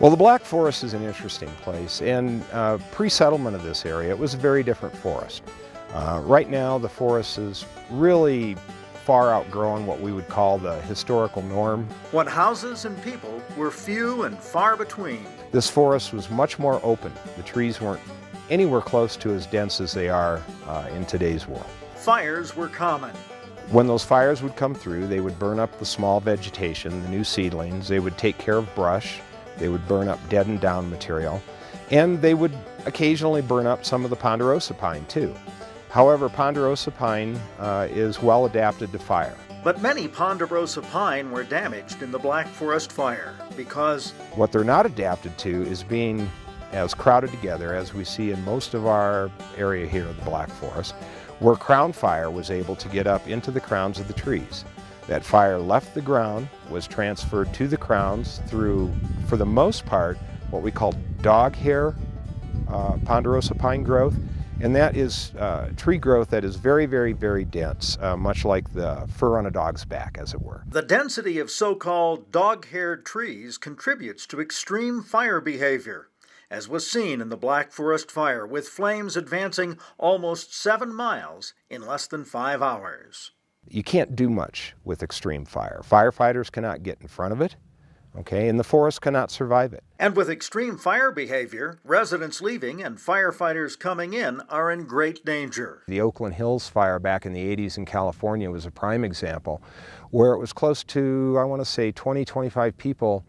Well, the Black Forest is an interesting place, and pre-settlement of this area, it was a very different forest. Right now, the forest is really far outgrown what we would call the historical norm. When houses and people were few and far between. This forest was much more open. The trees weren't anywhere close to as dense as they are in today's world. Fires were common. When those fires would come through, they would burn up the small vegetation, the new seedlings. They would take care of brush. They would burn up dead and down material. And they would occasionally burn up some of the ponderosa pine too. However, ponderosa pine is well adapted to fire. But many ponderosa pine were damaged in the Black Forest fire because what they're not adapted to is being as crowded together as we see in most of our area here of the Black Forest, where crown fire was able to get up into the crowns of the trees. That fire left the ground, was transferred to the crowns through, for the most part, what we call dog hair ponderosa pine growth. And that is tree growth that is very, very, very dense, much like the fur on a dog's back, as it were. The density of so-called dog-haired trees contributes to extreme fire behavior, as was seen in the Black Forest fire, with flames advancing almost 7 miles in less than 5 hours. You can't do much with extreme fire. Firefighters cannot get in front of it, okay, and the forest cannot survive it. And with extreme fire behavior, residents leaving and firefighters coming in are in great danger. The Oakland Hills fire back in the 80s in California was a prime example, where it was close to, I want to say, 20-25 people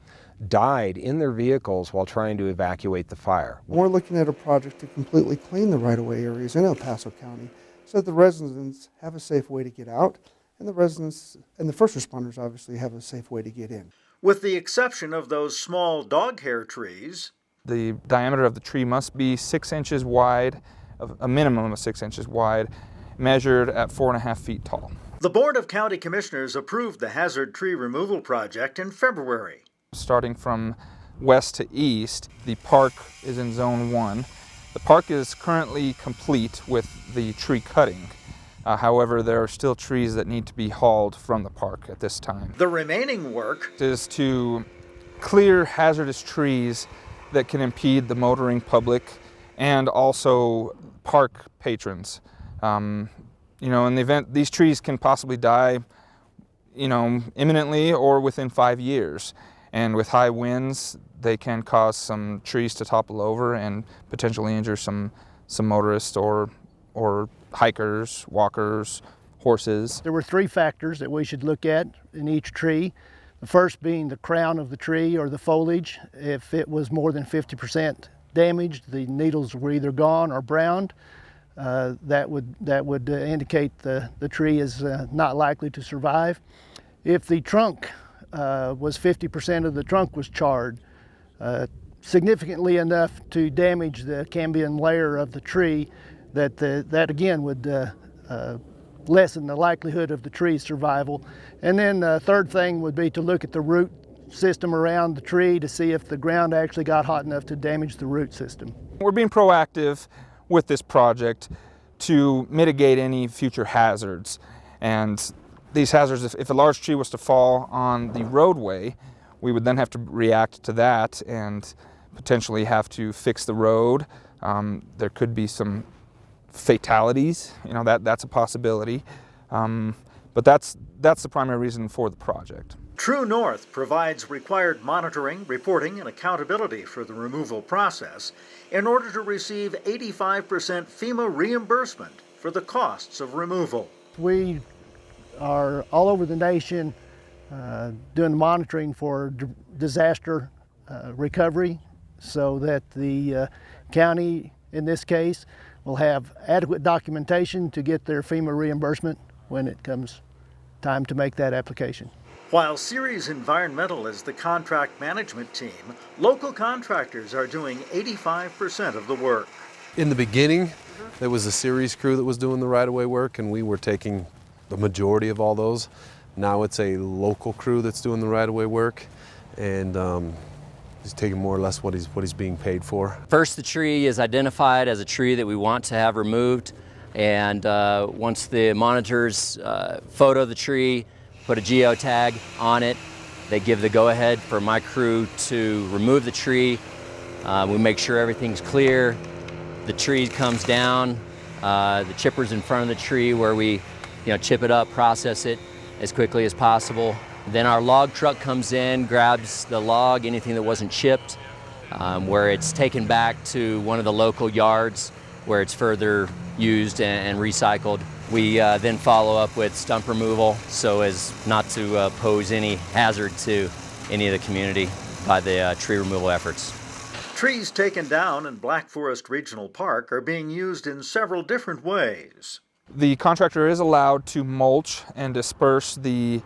died in their vehicles while trying to evacuate the fire. We're looking at a project to completely clean the right-of-way areas in El Paso County so that the residents have a safe way to get out, and the residents and the first responders obviously have a safe way to get in. With the exception of those small dog hair trees, the diameter of the tree must be 6 inches wide, a minimum of 6 inches wide, measured at 4.5 feet tall. The Board of County Commissioners approved the hazard tree removal project in February. Starting from west to east, the park is in Zone 1. The park is currently complete with the tree cutting. However, there are still trees that need to be hauled from the park at this time. The remaining work is to clear hazardous trees that can impede the motoring public and also park patrons. In the event these trees can possibly die, imminently or within 5 years. And with high winds, they can cause some trees to topple over and potentially injure some motorists or hikers, walkers, horses. There were 3 factors that we should look at in each tree. The first being the crown of the tree or the foliage. If it was more than 50% damaged, the needles were either gone or browned. That would indicate the tree is not likely to survive. If the trunk was 50% of the trunk was charred, significantly enough to damage the cambium layer of the tree, that again would lessen the likelihood of the tree's survival. And then the third thing would be to look at the root system around the tree to see if the ground actually got hot enough to damage the root system. We're being proactive with this project to mitigate any future hazards. And these hazards, if a large tree was to fall on the roadway, we would then have to react to that and potentially have to fix the road. There could be some fatalities, that's a possibility. But that's the primary reason for the project. True North provides required monitoring, reporting, and accountability for the removal process in order to receive 85% FEMA reimbursement for the costs of removal. We are all over the nation doing monitoring for disaster recovery so that the county, in this case, will have adequate documentation to get their FEMA reimbursement when it comes time to make that application. While Ceres Environmental is the contract management team, local contractors are doing 85% of the work. In the beginning, there was a Ceres crew that was doing the right-of-way work, and we were taking the majority of all those. Now it's a local crew that's doing the right-of-way work, and he's taking more or less what he's being paid for. First, the tree is identified as a tree that we want to have removed, and once the monitors photo the tree, put a geotag on it, They give the go-ahead for my crew to remove the tree. We make sure everything's clear. The tree comes down. The chipper's in front of the tree where we chip it up, process it as quickly as possible. Then our log truck comes in, grabs the log, anything that wasn't chipped, where it's taken back to one of the local yards where it's further used and recycled. We then follow up with stump removal so as not to pose any hazard to any of the community by the tree removal efforts. Trees taken down in Black Forest Regional Park are being used in several different ways. The contractor is allowed to mulch and disperse the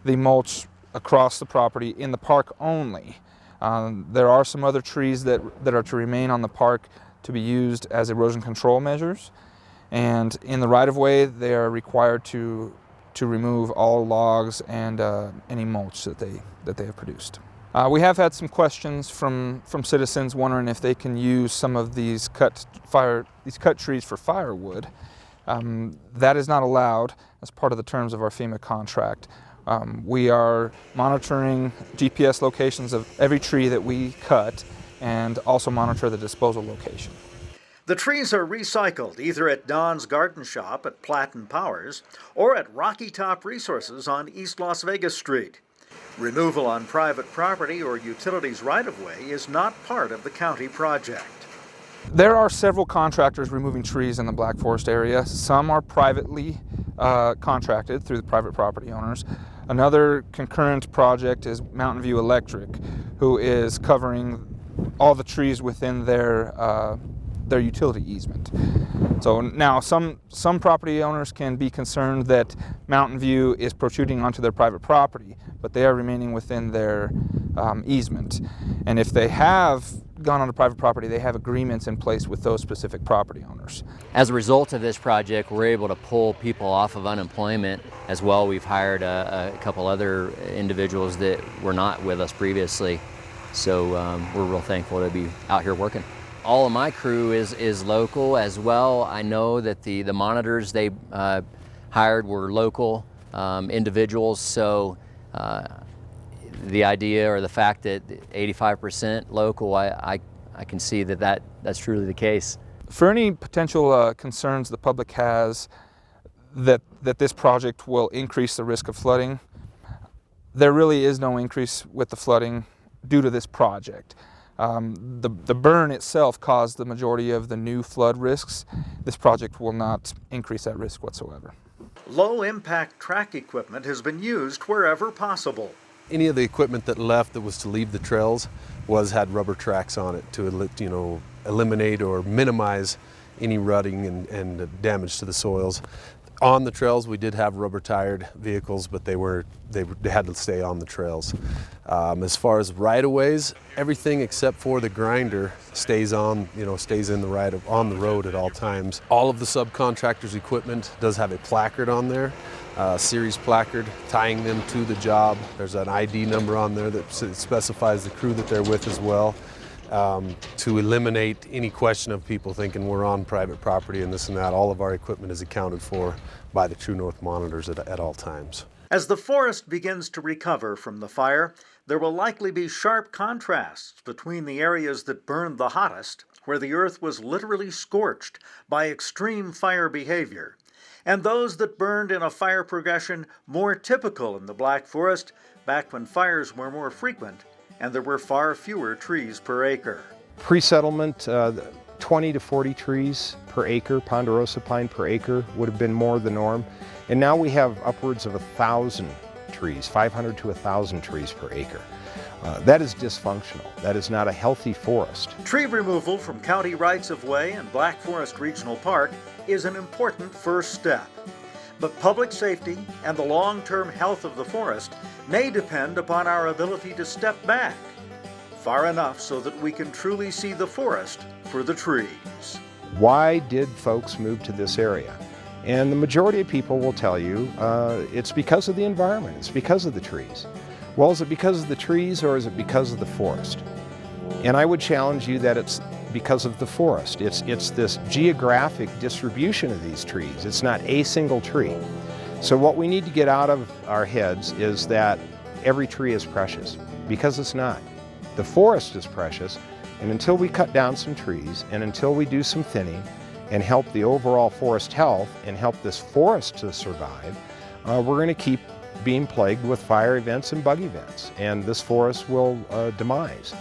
mulch across the property in the park only. There are some other trees that are to remain on the park to be used as erosion control measures, and in the right-of-way they are required to remove all logs and any mulch that they have produced. We have had some questions from citizens wondering if they can use some of these cut trees for firewood. That is not allowed as part of the terms of our FEMA contract. We are monitoring GPS locations of every tree that we cut and also monitor the disposal location. The trees are recycled either at Don's Garden Shop at Platt & Powers or at Rocky Top Resources on East Las Vegas Street. Removal on private property or utilities right-of-way is not part of the county project. There are several contractors removing trees in the Black Forest area. Some are privately contracted through the private property owners. Another concurrent project is Mountain View Electric, who is covering all the trees within their utility easement. So now some property owners can be concerned that Mountain View is protruding onto their private property, but they are remaining within their easement. And if they have gone onto private property, they have agreements in place with those specific property owners. As a result of this project, we're able to pull people off of unemployment as well. We've hired a couple other individuals that were not with us previously, so we're real thankful to be out here working. All of my crew is local as well. I know that the monitors they hired were local individuals, so the idea or the fact that 85% local, I can see that's truly the case. For any potential concerns the public has that this project will increase the risk of flooding, there really is no increase with the flooding due to this project. The burn itself caused the majority of the new flood risks. This project will not increase that risk whatsoever. Low-impact track equipment has been used wherever possible. Any of the equipment that left that was to leave the trails had rubber tracks on it to eliminate or minimize any rutting and damage to the soils. On the trails we did have rubber tired vehicles, but they had to stay on the trails. As far as right-of-ways, everything except for the grinder stays on the road at all times. All of the subcontractors' equipment does have a placard on there. Series placard tying them to the job. There's an ID number on there that specifies the crew that they're with as well, to eliminate any question of people thinking we're on private property and this and that. All of our equipment is accounted for by the True North monitors at all times. As the forest begins to recover from the fire, there will likely be sharp contrasts between the areas that burned the hottest, where the earth was literally scorched by extreme fire behavior, and those that burned in a fire progression more typical in the Black Forest back when fires were more frequent and there were far fewer trees per acre. Pre-settlement, 20 to 40 trees per acre, ponderosa pine per acre would have been more the norm. And now we have upwards of 1,000 trees, 500 to 1,000 trees per acre. That is dysfunctional. That is not a healthy forest. Tree removal from county rights-of-way and Black Forest Regional Park is an important first step. But public safety and the long-term health of the forest may depend upon our ability to step back far enough so that we can truly see the forest for the trees. Why did folks move to this area? And the majority of people will tell you it's because of the environment, it's because of the trees. Well, is it because of the trees or is it because of the forest? And I would challenge you that it's because of the forest. It's this geographic distribution of these trees. It's not a single tree. So what we need to get out of our heads is that every tree is precious, because it's not. The forest is precious, and until we cut down some trees and until we do some thinning and help the overall forest health and help this forest to survive, we're going to keep being plagued with fire events and bug events, and this forest will demise.